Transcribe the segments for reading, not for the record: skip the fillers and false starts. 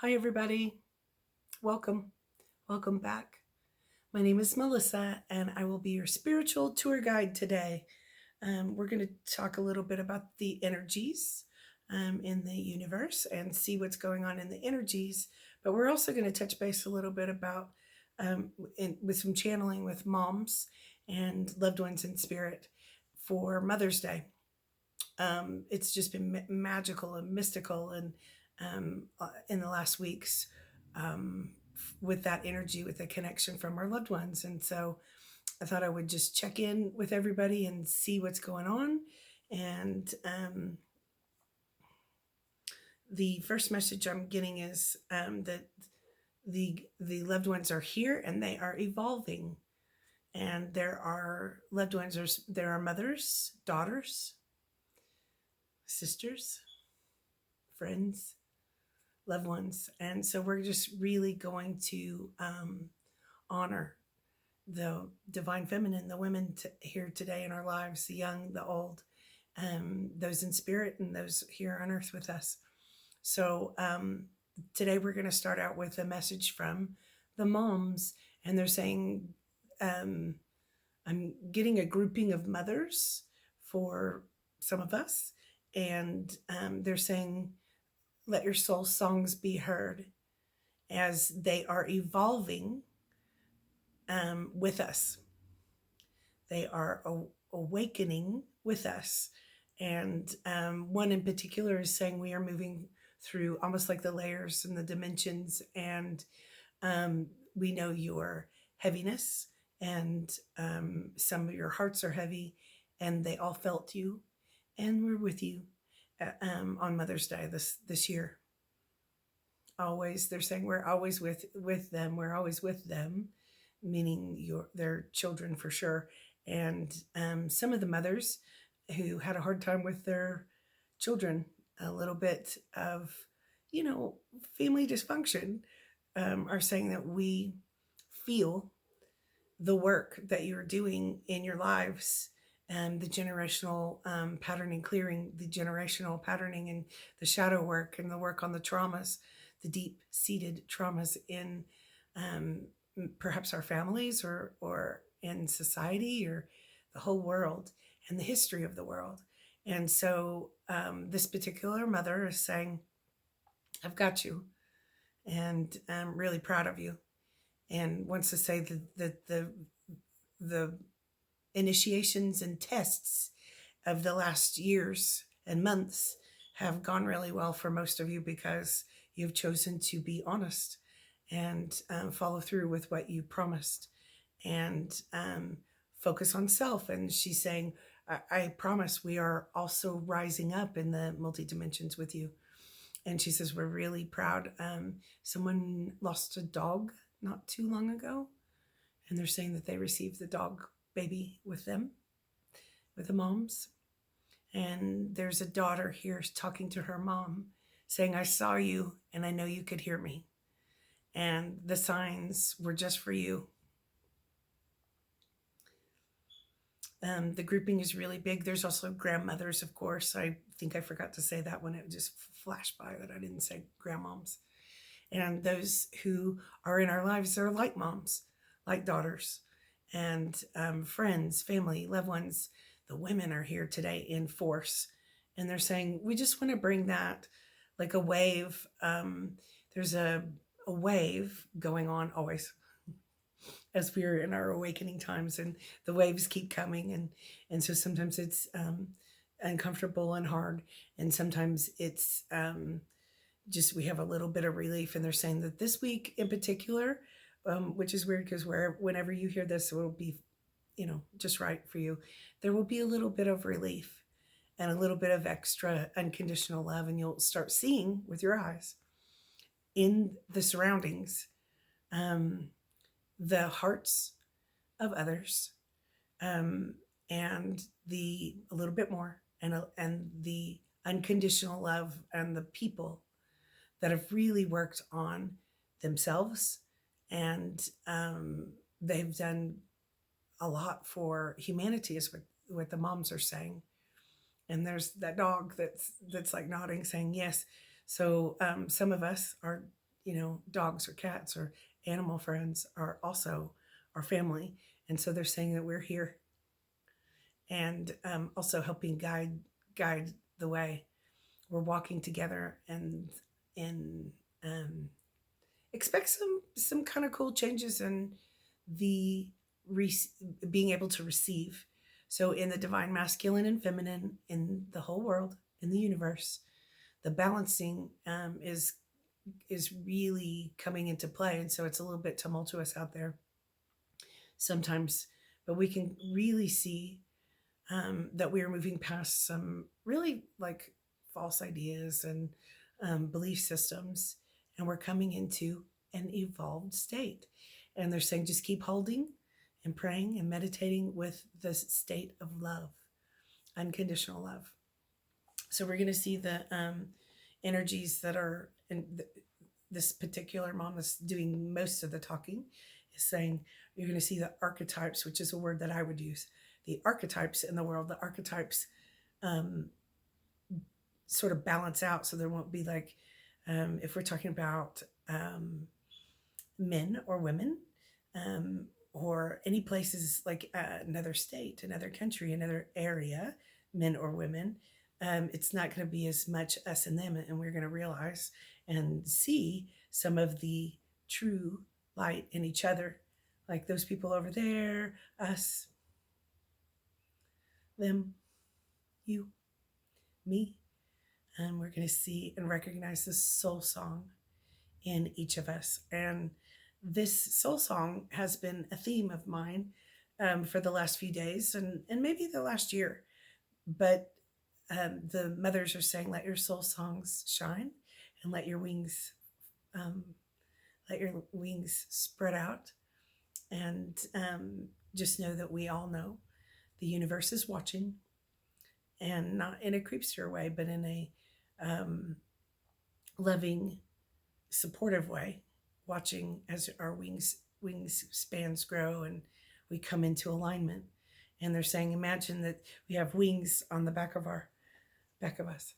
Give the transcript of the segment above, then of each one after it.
Hi, everybody. Welcome. Welcome back. My name is Melissa, and I will be your spiritual tour guide today. We're going to talk a little bit about the energies in the universe and see what's going on in the energies. But we're also going to touch base a little bit about with some channeling with moms and loved ones in spirit for Mother's Day. It's just been magical and mystical and in the last weeks with that energy, with the connection from our loved ones. And so I thought I would just check in with everybody and see what's going on. And the first message I'm getting is that the loved ones are here and they are evolving. And there are loved ones. There are mothers, daughters, sisters, friends, loved ones. And so we're just really going to honor the divine feminine, the women here today in our lives, the young, the old, those in spirit and those here on earth with us. So today we're going to start out with a message from the moms, and they're saying, I'm getting a grouping of mothers for some of us, and they're saying, let your soul songs be heard as they are evolving with us. They are awakening with us. And one in particular is saying we are moving through almost like the layers and the dimensions. And we know your heaviness, and some of your hearts are heavy, and they all felt you. And we're with you on Mother's Day this year. Always, they're saying we're always with them. We're always with them, meaning their children for sure. And some of the mothers who had a hard time with their children, a little bit of, family dysfunction, are saying that we feel the work that you're doing in your lives, and the generational patterning, clearing the generational patterning and the shadow work and the work on the traumas, the deep seated traumas in um, perhaps our families or in society or the whole world and the history of the world. And so this particular mother is saying, I've got you, and I'm really proud of you, and wants to say that the initiations and tests of the last years and months have gone really well for most of you because you've chosen to be honest and follow through with what you promised, and focus on self. And she's saying, I promise we are also rising up in the multi dimensions with you. And she says, we're really proud. Someone lost a dog not too long ago, and they're saying that they received the dog baby with them, with the moms. And there's a daughter here talking to her mom, saying, I saw you and I know you could hear me. And the signs were just for you. The grouping is really big. There's also grandmothers, of course. I think I forgot to say that when it just flashed by that I didn't say grandmoms. And those who are in our lives are like moms, like daughters, and friends, family, loved ones. The women are here today in force, and they're saying, we just want to bring that like a wave. There's a wave going on always as we're in our awakening times, and the waves keep coming, and so sometimes it's uncomfortable and hard, and sometimes it's just we have a little bit of relief. And they're saying that this week in particular, which is weird because whenever you hear this, it will be, just right for you. There will be a little bit of relief and a little bit of extra unconditional love, and you'll start seeing with your eyes in the surroundings the hearts of others, and a little bit more, and the unconditional love and the people that have really worked on themselves, and they've done a lot for humanity, is what the moms are saying. And there's that dog that's like nodding, saying yes. So some of us are dogs or cats or animal friends are also our family. And so they're saying that we're here and also helping guide the way. We're walking together and um, expect some kind of cool changes in the re- being able to receive. So in the divine masculine and feminine in the whole world, in the universe, the balancing is really coming into play, and so it's a little bit tumultuous out there sometimes, but we can really see that we are moving past some really like false ideas and belief systems, and we're coming into an evolved state. And they're saying just keep holding and praying and meditating with the state of love, unconditional love. So we're going to see the energies that are in this particular mom that's doing most of the talking is saying you're going to see the archetypes, which is a word that I would use. The archetypes in the world, the archetypes um, sort of balance out, so there won't be like if we're talking about men or women or any places like another state, another country, another area, men or women, it's not going to be as much us and them, and we're going to realize and see some of the true light in each other, like those people over there, us, them, you, me. And we're going to see and recognize this soul song in each of us. And this soul song has been a theme of mine for the last few days and maybe the last year. But the mothers are saying, let your soul songs shine and let your wings um, spread out. And just know that we all know the universe is watching, and not in a creepster way, but in a loving, supportive way, watching as our wings spans grow and we come into alignment. And they're saying, imagine that we have wings on the back of us,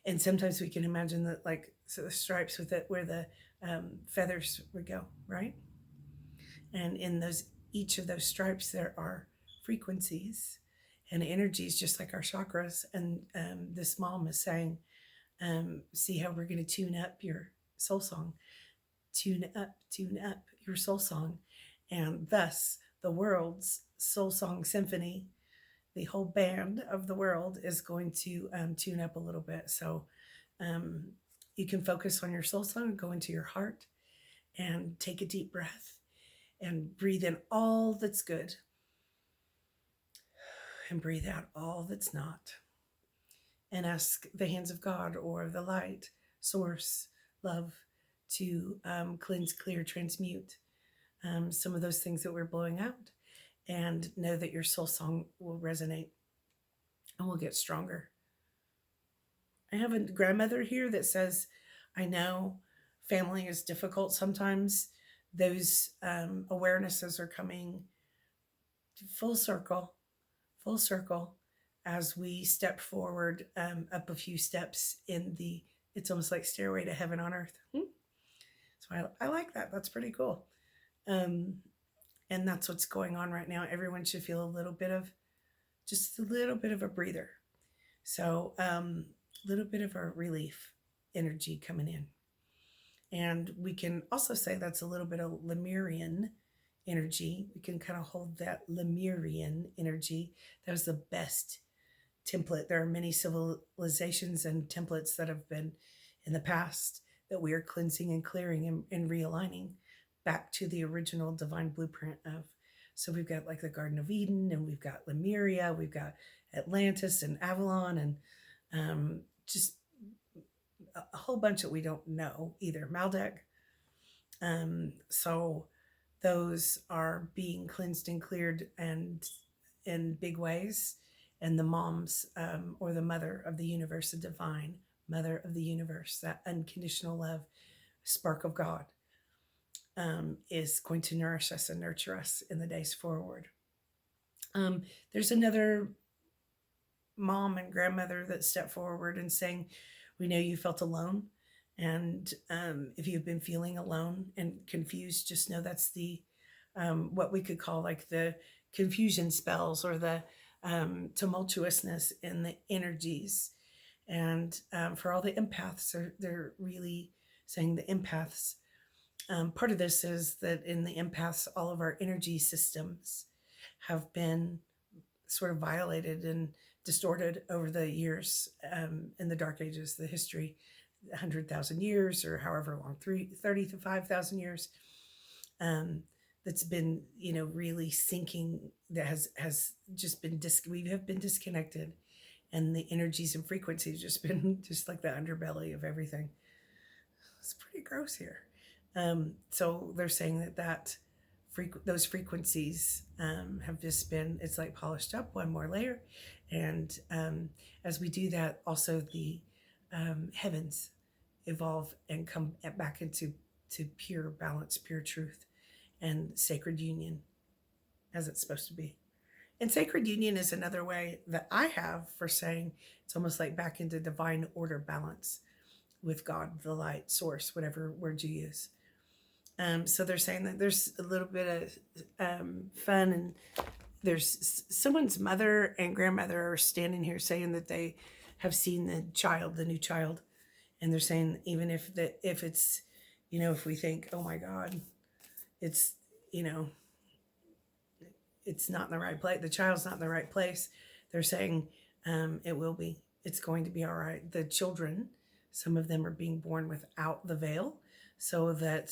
and sometimes we can imagine that, like, so the stripes with it where the feathers would go, right? And in those each of those stripes there are frequencies and energies, just like our chakras. And this mom is saying, see how we're going to tune up your soul song, tune up your soul song, and thus the world's soul song symphony, the whole band of the world is going to tune up a little bit. So you can focus on your soul song and go into your heart and take a deep breath and breathe in all that's good and breathe out all that's not, and ask the hands of God or the light source, love, to cleanse, clear, transmute some of those things that we're blowing out, and know that your soul song will resonate and will get stronger. I have a grandmother here that says, I know family is difficult sometimes. Those awarenesses are coming full circle as we step forward up a few steps in the, it's almost like Stairway to Heaven on Earth. So I like that. That's pretty cool. And that's what's going on right now. Everyone should feel just a little bit of a breather. So a little bit of a relief energy coming in. And we can also say that's a little bit of Lemurian energy. We can kind of hold that Lemurian energy. That was the best template. There are many civilizations and templates that have been in the past that we are cleansing and clearing and realigning back to the original divine blueprint of. So we've got like the Garden of Eden, and we've got Lemuria, we've got Atlantis and Avalon, and just a whole bunch that we don't know either. Maldek. So those are being cleansed and cleared, and in big ways. And the moms, or the mother of the universe, the divine mother of the universe, that unconditional love, spark of God, is going to nourish us and nurture us in the days forward. There's another mom and grandmother that stepped forward and saying, we know you felt alone, And if you've been feeling alone and confused, just know that's the what we could call like the confusion spells, or the tumultuousness in the energies. And for all the empaths, they're really saying the empaths. Part of this is that in the empaths, all of our energy systems have been sort of violated and distorted over the years, in the dark ages, the history, 100,000 years or however long, 30 to 5,000 years, that's been, really sinking, that has just been, we have been disconnected, and the energies and frequencies just been just like the underbelly of everything. It's pretty gross here. So they're saying that those frequencies have just been, it's like polished up one more layer. And as we do that, also the heavens evolve and come back into pure balance, pure truth, and sacred union as it's supposed to be. And sacred union is another way that I have for saying it's almost like back into divine order, balance with God, the light source, whatever word you use. So they're saying that there's a little bit of fun, and there's someone's mother and grandmother are standing here saying that they have seen the new child. And they're saying, even if it's, if we think, oh my God, it's, it's not in the right place, the child's not in the right place, they're saying it will be. It's going to be all right. The children, some of them are being born without the veil, so that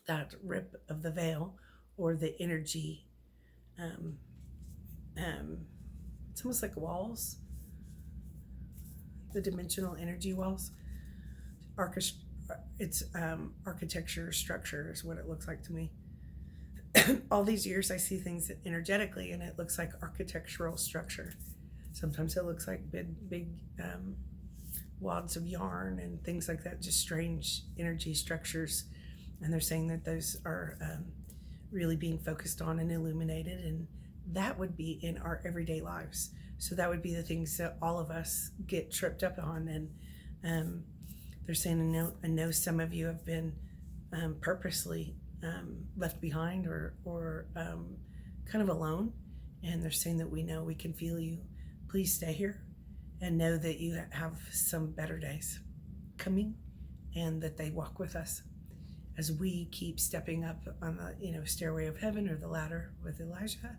that rip of the veil, or the energy, it's almost like walls, the dimensional energy walls. It's architecture, structure is what it looks like to me. All these years I see things energetically, and it looks like architectural structure. Sometimes it looks like big wads of yarn and things like that, just strange energy structures. And they're saying that those are really being focused on and illuminated, and that would be in our everyday lives. So that would be the things that all of us get tripped up on. And they're saying, I know some of you have been purposely left behind, or kind of alone. And they're saying that we know, we can feel you. Please stay here and know that you have some better days coming, and that they walk with us as we keep stepping up on the stairway of heaven, or the ladder with Elijah,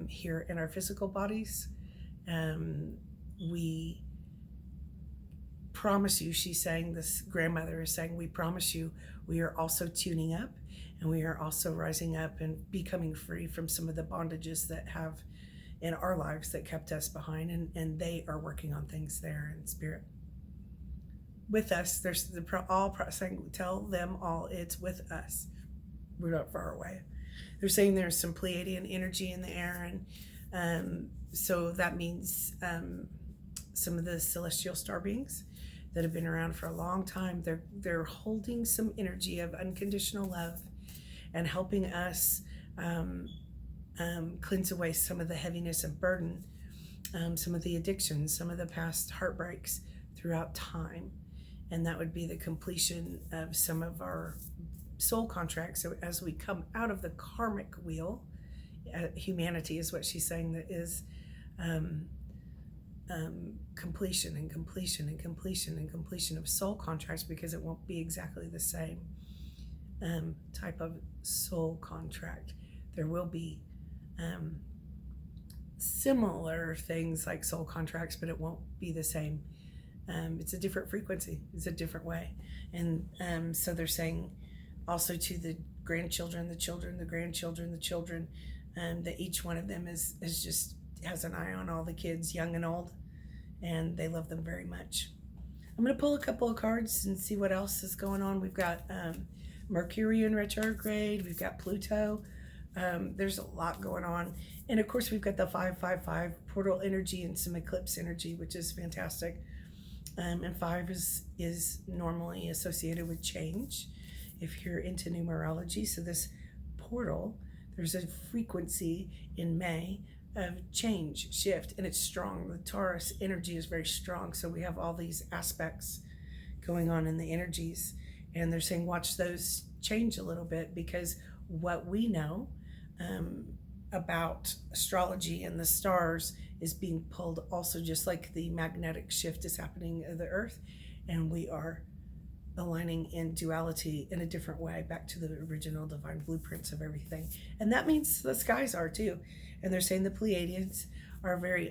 here in our physical bodies. We promise you, she's saying, this grandmother is saying, we promise you, we are also tuning up, and we are also rising up and becoming free from some of the bondages that have in our lives that kept us behind, and they are working on things there in spirit with us. There's saying, tell them all it's with us. We're not far away. They're saying there's some Pleiadian energy in the air, and so that means some of the celestial star beings that have been around for a long time, they're holding some energy of unconditional love and helping us cleanse away some of the heaviness and burden, some of the addictions, some of the past heartbreaks throughout time. And that would be the completion of some of our soul contracts. So as we come out of the karmic wheel, humanity is what she's saying, that is completion and completion and completion and completion of soul contracts, because it won't be exactly the same type of soul contract. There will be similar things like soul contracts, but it won't be the same. It's a different frequency. It's a different way. And so they're saying also to the grandchildren, the children, the grandchildren, the children, that each one of them is just has an eye on all the kids, young and old, and they love them very much. I'm going to pull a couple of cards and see what else is going on. We've got Mercury in retrograde. We've got Pluto. There's a lot going on. And of course, we've got the 555 portal energy and some eclipse energy, which is fantastic. And 5 is normally associated with change if you're into numerology. So this portal, there's a frequency in May of change, shift, and it's strong. The Taurus energy is very strong. So we have all these aspects going on in the energies. And they're saying, watch those change a little bit, because what we know um, about astrology and the stars is being pulled also, just like the magnetic shift is happening of the earth. And we are aligning in duality in a different way back to the original divine blueprints of everything. And that means the skies are too. And they're saying the Pleiadians are very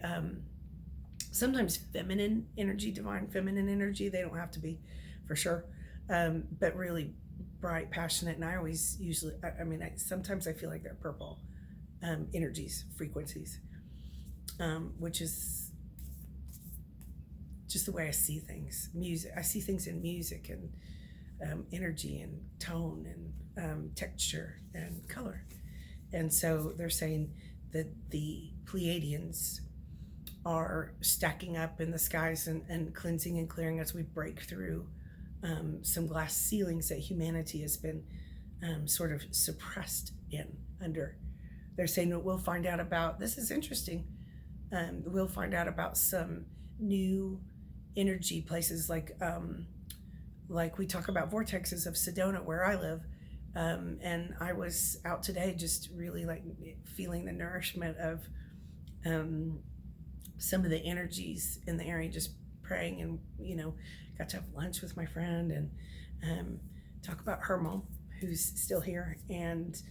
sometimes feminine energy, divine feminine energy. They don't have to be, for sure, but really bright, passionate. And I always usually, sometimes I feel like they're purple energies, frequencies, which is just the way I see things. Music, I see things in music and energy and tone and texture and color. And so they're saying that the Pleiadians are stacking up in the skies and cleansing and clearing as we break through some glass ceilings that humanity has been sort of suppressed in under. They're saying that we'll find out about, this is interesting, we'll find out about some new energy places, like we talk about vortexes of Sedona where I live. And I was out today just really like feeling the nourishment of some of the energies in the area, just praying, and got to have lunch with my friend and talk about her mom, who's still here, and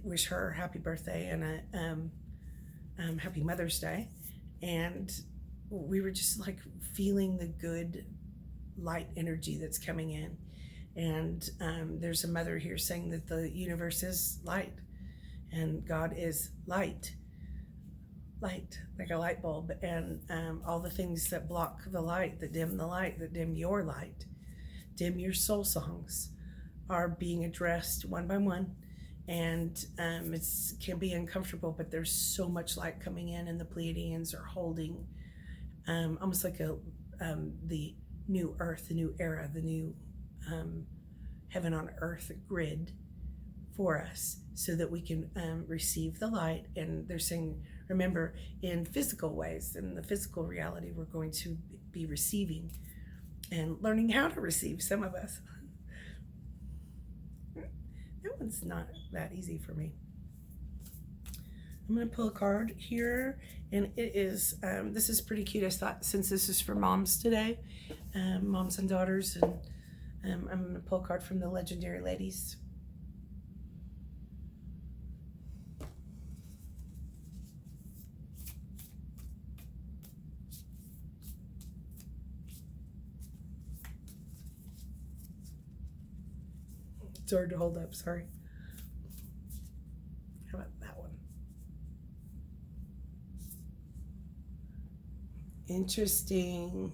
wish her happy birthday and a happy Mother's Day. And we were just like feeling the good light energy that's coming in. And there's a mother here saying that the universe is light and God is light, like a light bulb. And all the things that block the light, that dim your light, dim your soul songs, are being addressed one by one. And it can be uncomfortable, but there's so much light coming in, and the Pleiadians are holding almost like the new earth, the new era, the new heaven on earth grid for us, so that we can receive the light. And they're saying, remember, in physical ways, in the physical reality, we're going to be receiving and learning how to receive, some of us. That one's not that easy for me. I'm going to pull a card here, and it is, this is pretty cute. I thought, since this is for moms today, moms and daughters, and I'm going to pull a card from the Legendary Ladies. It's hard to hold up, sorry. How about that one? Interesting.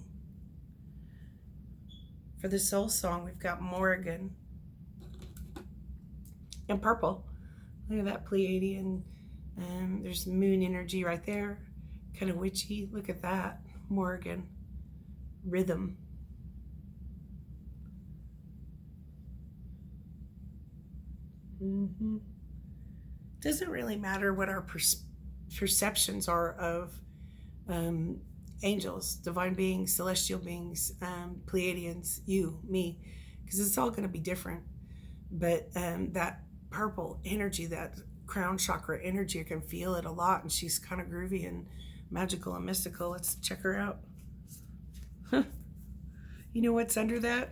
For the soul song, we've got Morrigan and purple. Look at that Pleiadian. There's moon energy right there. Kind of witchy. Look at that. Morrigan. Rhythm. Doesn't really matter what our perceptions are of angels, divine beings, celestial beings, Pleiadians, you, me, because it's all going to be different. But that purple energy, that crown chakra energy, I can feel it a lot, and she's kind of groovy and magical and mystical. Let's check her out. You know what's under that?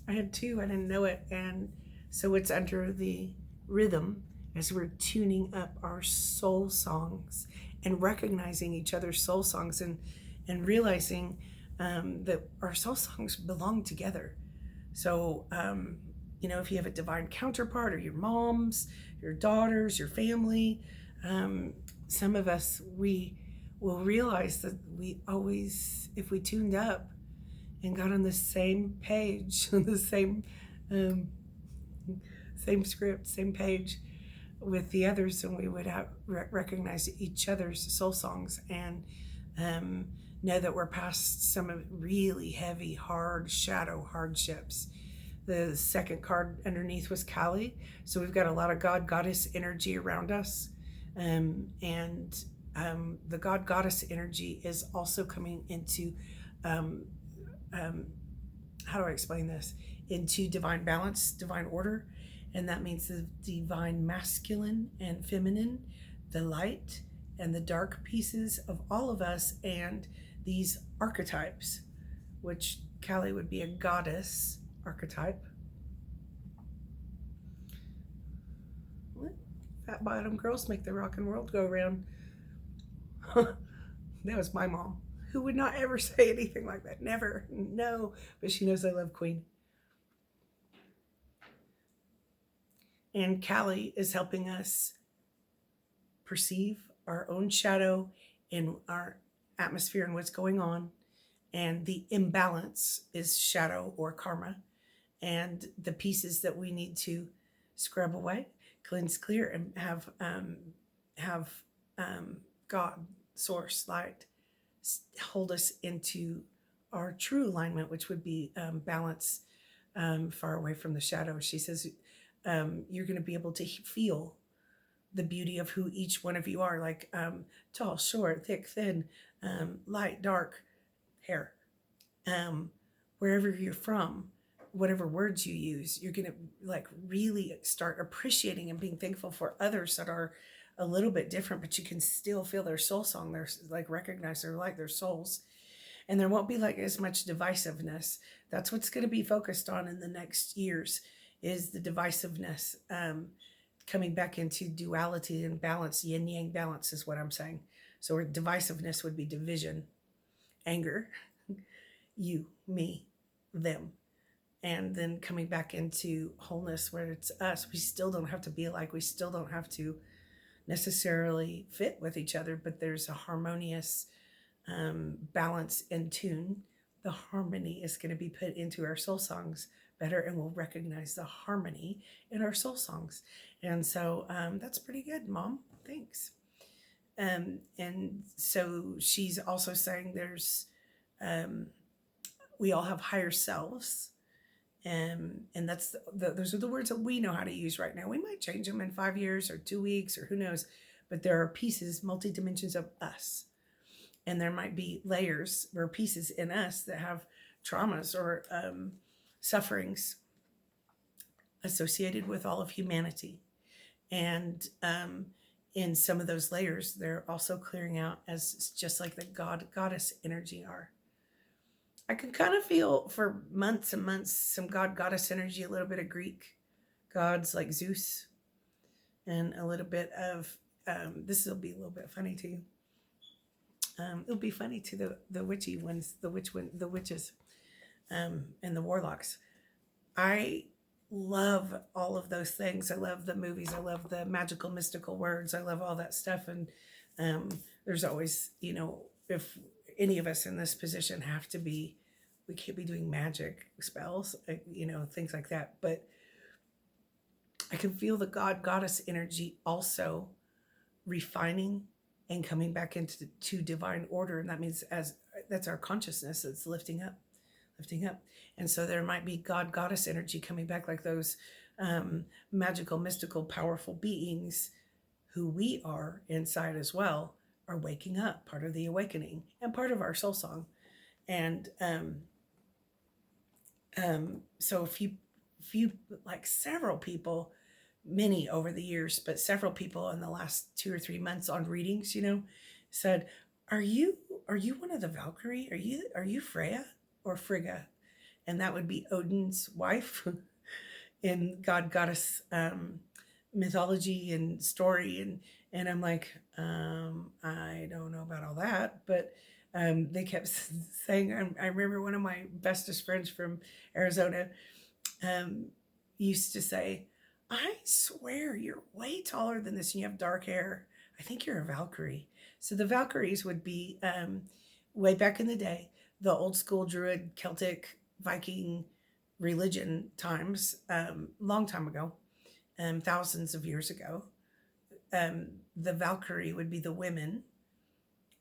I had two, I didn't know it. And so it's under the rhythm, as we're tuning up our soul songs and recognizing each other's soul songs, and realizing that our soul songs belong together. So, if you have a divine counterpart, or your moms, your daughters, your family, some of us, we will realize that we always, if we tuned up and got on the same page, the same script, same page with the others, and we would recognize each other's soul songs, and know that we're past some of really heavy, hard shadow hardships. The second card underneath was Kali, so we've got a lot of God goddess energy around us, and the God goddess energy is also coming into how do I explain this? Into divine balance, divine order. And that means the divine masculine and feminine, the light and the dark pieces of all of us, and these archetypes, which Callie would be a goddess archetype. What? Fat bottom girls make the rock and world go round. That was my mom, who would not ever say anything like that. Never. No. But she knows I love Queen. And Callie is helping us perceive our own shadow in our atmosphere and what's going on. And the imbalance is shadow or karma. And the pieces that we need to scrub away, cleanse clear, and have God, source, light, hold us into our true alignment, which would be balance, far away from the shadow. She says you're going to be able to feel the beauty of who each one of you are, like tall, short, thick, thin, light, dark, hair, wherever you're from, whatever words you use, you're going to like really start appreciating and being thankful for others that are a little bit different, but you can still feel their soul song. They're like, recognize their light, their souls. And there won't be like as much divisiveness. That's what's going to be focused on in the next years, is the divisiveness, coming back into duality and balance. Yin yang balance is what I'm saying. So divisiveness would be division, anger, you, me, them. And then coming back into wholeness where it's us. We still don't have to be alike. We still don't have to necessarily fit with each other, but there's a harmonious balance and tune. The harmony is going to be put into our soul songs better, and we'll recognize the harmony in our soul songs. And so that's pretty good, Mom. Thanks. And so she's also saying there's, we all have higher selves. And that's those are the words that we know how to use right now. We might change them in 5 years or 2 weeks or who knows, but there are pieces, multi-dimensions of us. And there might be layers or pieces in us that have traumas or sufferings associated with all of humanity. And in some of those layers, they're also clearing out as just like the goddess energy are. I can kind of feel for months and months some goddess energy, a little bit of Greek gods like Zeus, and a little bit of, this will be a little bit funny to you. It'll be funny to the witchy ones, the witches, and the warlocks. I love all of those things. I love the movies. I love the magical, mystical words. I love all that stuff. And there's always, if any of us in this position we can't be doing magic spells, things like that. But I can feel the goddess energy also refining and coming back into divine order. And that means that's our consciousness that's lifting up. And so there might be goddess energy coming back, like those magical, mystical, powerful beings who we are inside as well are waking up, part of the awakening and part of our soul song. And so a few, like several people, many over the years, but several people in the last 2 or 3 months on readings, said, are you one of the Valkyrie? Are you Freya or Frigga? And that would be Odin's wife in goddess mythology and story. And I'm like, I don't know about all that, but they kept saying, I remember one of my bestest friends from Arizona used to say, I swear you're way taller than this and you have dark hair. I think you're a Valkyrie. So the Valkyries would be, way back in the day, the old school Druid, Celtic, Viking religion times, long time ago, thousands of years ago. The Valkyrie would be the women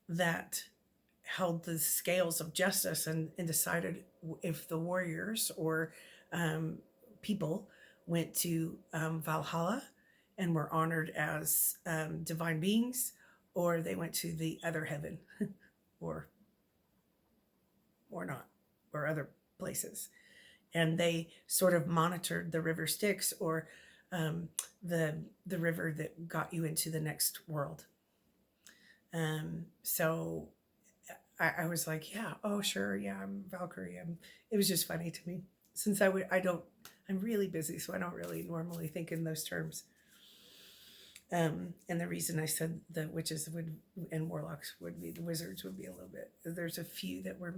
that held the scales of justice and decided if the warriors or people went to Valhalla and were honored as divine beings, or they went to the other heaven or not. or other places. And they sort of monitored the river Styx, or um, the river that got you into the next world. So I was like, yeah, oh sure, yeah, I'm Valkyrie. It was just funny to me, since I don't, I'm really busy, so I don't really normally think in those terms. And the reason I said the witches would and warlocks would be, the wizards would be a little bit. There's a few that were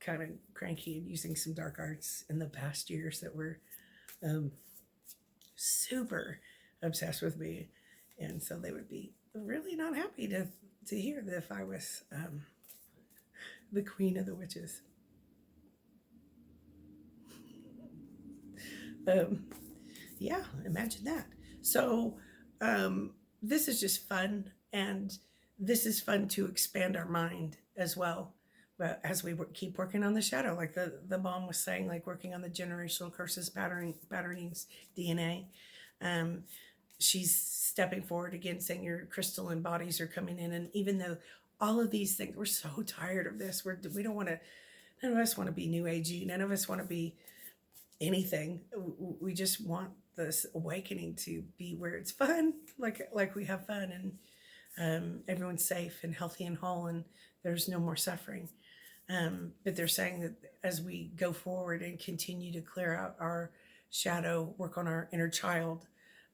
kind of cranky and using some dark arts in the past years that were um, super obsessed with me, and so they would be really not happy to hear that if I was the queen of the witches. Um, yeah, imagine that. So this is just fun, and this is fun to expand our mind as well. But as we keep working on the shadow, like the mom was saying, like working on the generational curses, patternings, DNA. Um, she's stepping forward again, saying your crystalline bodies are coming in, and even though all of these things, we're so tired of this. We don't want to. None of us want to be new agey. None of us want to be anything. We just want this awakening to be where it's fun, like we have fun, and everyone's safe and healthy and whole, and there's no more suffering. But they're saying that as we go forward and continue to clear out our shadow, work on our inner child,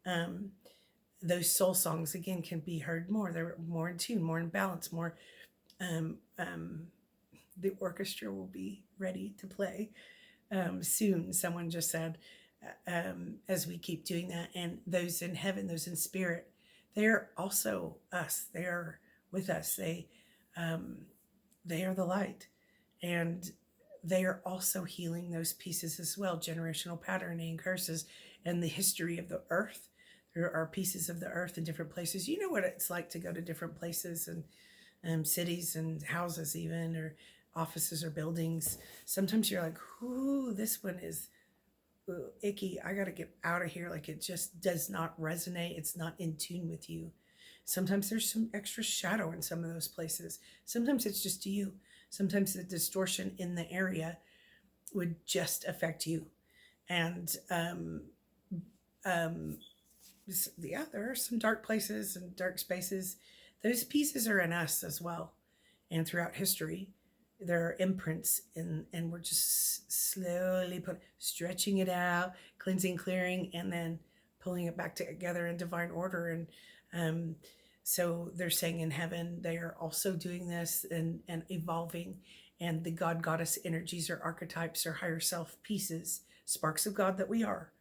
um, those soul songs again can be heard more. They're more in tune, more in balance, more. Um, um, the orchestra will be ready to play soon. Someone just said, as we keep doing that, and those in heaven, those in spirit, they're also us. They are with us. Um, they are the light, and they are also healing those pieces as well. Generational patterning, curses, and the history of the earth. There are pieces of the earth in different places. You know what it's like to go to different places and cities and houses, even, or offices or buildings. Sometimes you're like, "Ooh, this one is icky. I got to get out of here." Like it just does not resonate. It's not in tune with you. Sometimes there's some extra shadow in some of those places. Sometimes it's just you. Sometimes the distortion in the area would just affect you. And um, yeah, there are some dark places and dark spaces. Those pieces are in us as well. And throughout history, there are imprints in, and we're just slowly stretching it out, cleansing, clearing, and then pulling it back together in divine order. And so they're saying in heaven, they are also doing this and evolving. And the God goddess energies or archetypes or higher self pieces, sparks of God that we are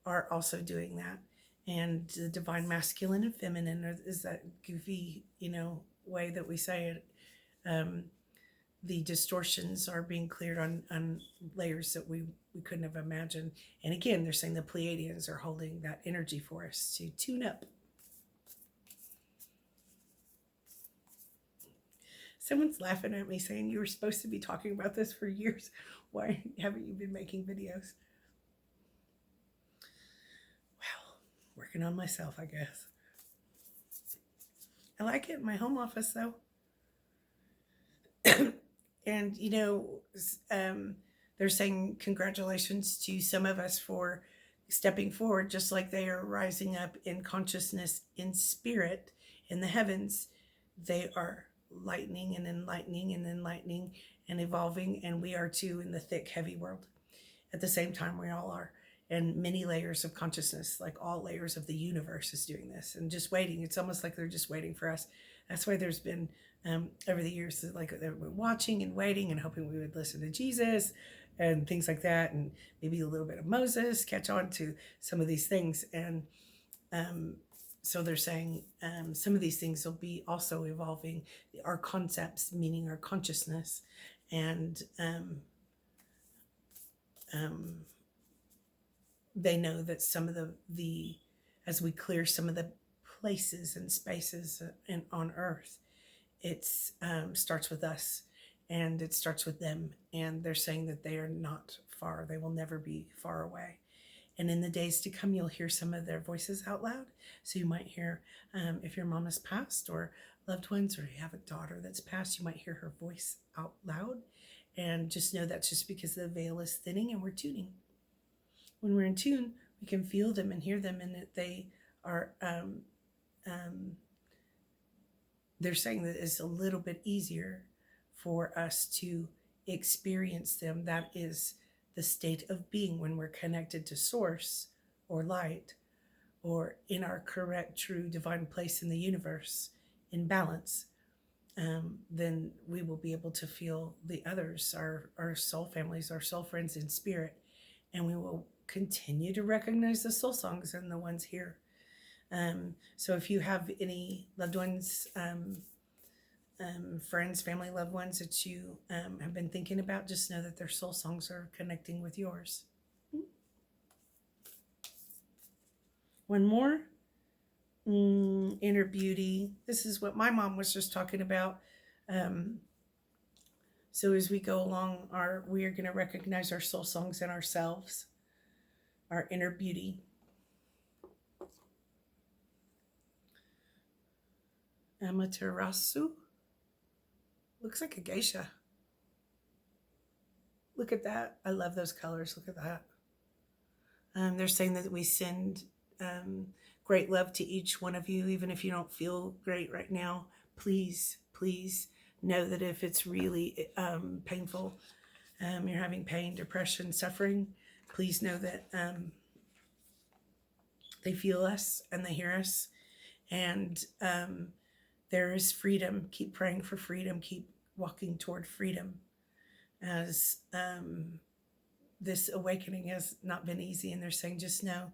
also doing that. And the divine masculine and feminine is that goofy, way that we say it. The distortions are being cleared on layers that we couldn't have imagined. And again, they're saying the Pleiadians are holding that energy for us to tune up. Someone's laughing at me saying, you were supposed to be talking about this for years. Why haven't you been making videos? Well, working on myself, I guess. I like it in my home office, though. And, they're saying congratulations to some of us for stepping forward, just like they are rising up in consciousness, in spirit, in the heavens. They are lightening and enlightening and evolving, and we are too in the thick, heavy world. At the same time, we all are. And many layers of consciousness, like all layers of the universe, is doing this and just waiting. It's almost like they're just waiting for us. That's why there's been, over the years, like they've been watching and waiting and hoping we would listen to Jesus and things like that, and maybe a little bit of Moses, catch on to some of these things. And so they're saying some of these things will be also evolving our concepts, meaning our consciousness, and they know that some of the as we clear some of the places and spaces on earth, it's starts with us, and it starts with them. And they're saying that they are not far. They will never be far away. And in the days to come, you'll hear some of their voices out loud. So you might hear, if your mom has passed, or loved ones, or you have a daughter that's passed, you might hear her voice out loud. And just know that's just because the veil is thinning and we're tuning. When we're in tune, we can feel them and hear them, and that they are, they're saying that it's a little bit easier for us to experience them. That is the state of being when we're connected to source or light, or in our correct, true, divine place in the universe, in balance. Then we will be able to feel the others, our soul families, our soul friends in spirit, and we will continue to recognize the soul songs and the ones here. So if you have any loved ones, friends, family, loved ones that you have been thinking about, just know that their soul songs are connecting with yours. One more. Inner beauty. This is what my mom was just talking about. So as we go along, we are going to recognize our soul songs in ourselves, our inner beauty. Amaterasu. Looks like a geisha. Look at that. I love those colors. Look at that. They're saying that we send great love to each one of you, even if you don't feel great right now. Please, please know that if it's really painful, you're having pain, depression, suffering, please know that they feel us and they hear us. And there is freedom. Keep praying for freedom. Keep walking toward freedom, as this awakening has not been easy. And they're saying, just know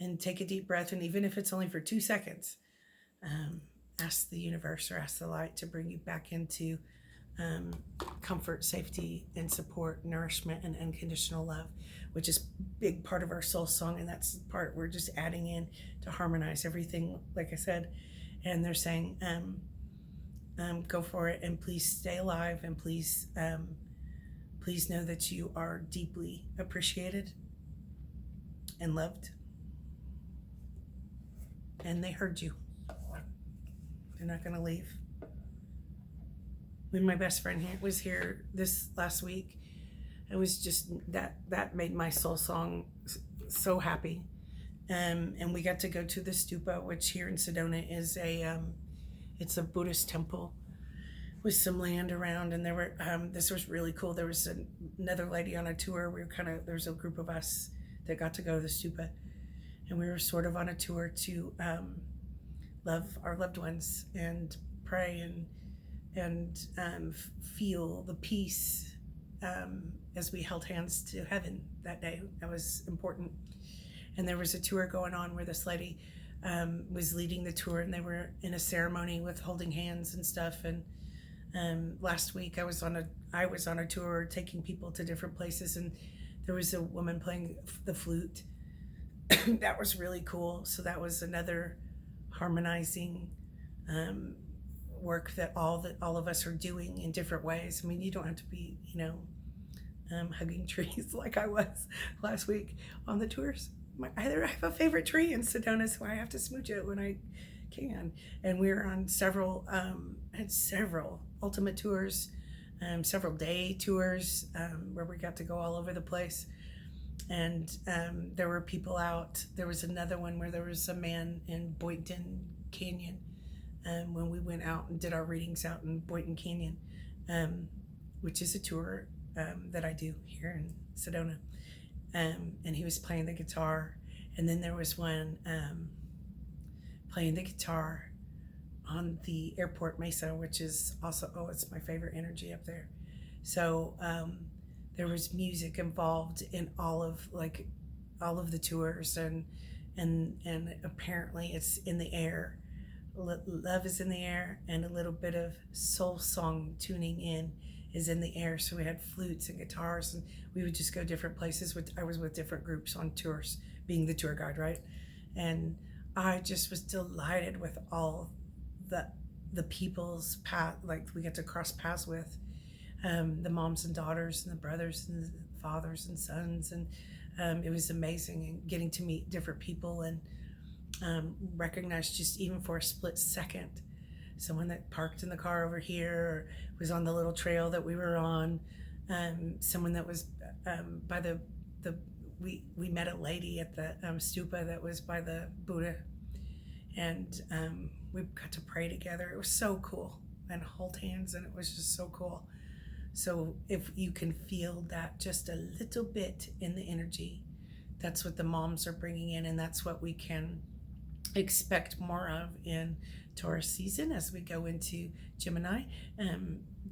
and take a deep breath. And even if it's only for 2 seconds, ask the universe or ask the light to bring you back into comfort, safety, and support, nourishment, and unconditional love, which is a big part of our soul song. And that's the part we're just adding in to harmonize everything, like I said. And they're saying, go for it, and please stay alive, and please know that you are deeply appreciated and loved. And they heard you. They're not going to leave. When my best friend was here this last week, it was just that made my soul song so happy. And we got to go to the stupa, which here in Sedona is it's a Buddhist temple with some land around. And there were this was really cool. There was another lady on a tour. There was a group of us that got to go to the stupa, and we were sort of on a tour to love our loved ones and pray and feel the peace as we held hands to heaven that day. That was important. And there was a tour going on where this lady was leading the tour, and they were in a ceremony with holding hands and stuff. And last week I was on a tour taking people to different places, and there was a woman playing the flute. That was really cool. So that was another harmonizing work that all of us are doing in different ways. I mean, you don't have to be, hugging trees like I was last week on the tours. I have a favorite tree in Sedona, so I have to smooch it when I can. And we were on several ultimate tours, several day tours where we got to go all over the place. And there were people out. There was another one where there was a man in Boynton Canyon when we went out and did our readings out in Boynton Canyon, which is a tour that I do here in Sedona. And he was playing the guitar. And then there was one playing the guitar on the airport mesa, which is also, it's my favorite energy up there. So there was music involved in all of the tours, and apparently it's in the air. Love is in the air, and a little bit of soul song tuning in is in the air. So we had flutes and guitars, and we would just go different places. I was with different groups on tours, being the tour guide, right? And I just was delighted with all the people's path, like we get to cross paths with the moms and daughters and the brothers and the fathers and sons, and it was amazing, and getting to meet different people and recognize, just even for a split second, someone that parked in the car over here or was on the little trail that we were on, Someone that was by the we met a lady at the stupa that was by the Buddha, and we got to pray together. It was so cool, and hold hands, and it was just so cool. So if you can feel that just a little bit in the energy, that's what the moms are bringing in, and that's what we can expect more of in Taurus season as we go into Gemini.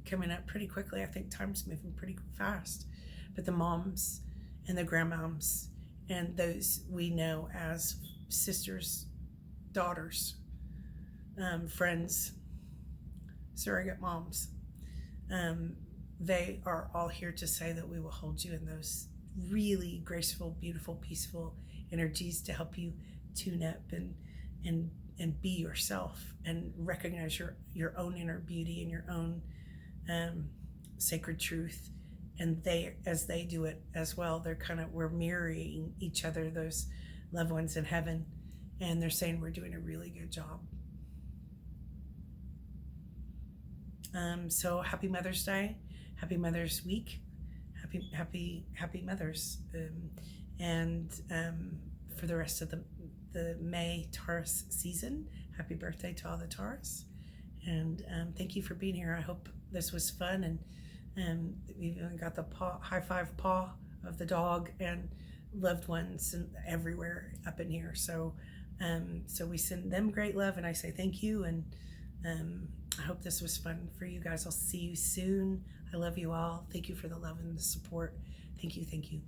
Coming up pretty quickly. I think time's moving pretty fast. But the moms and the grandmoms and those we know as sisters, daughters, friends, surrogate moms, they are all here to say that we will hold you in those really graceful, beautiful, peaceful energies to help you tune up and be yourself and recognize your own inner beauty and your own sacred truth. And they, as they do it as well, we're mirroring each other, those loved ones in heaven, and they're saying we're doing a really good job. So happy Mother's Day, happy Mother's Week, happy Mothers, and for the rest of the May Taurus season, happy birthday to all the Taurus, and thank you for being here. I hope this was fun, and we've even got the high five paw of the dog and loved ones and everywhere up in here. So we send them great love, and I say thank you, and I hope this was fun for you guys. I'll see you soon. I love you all. Thank you for the love and the support. Thank you.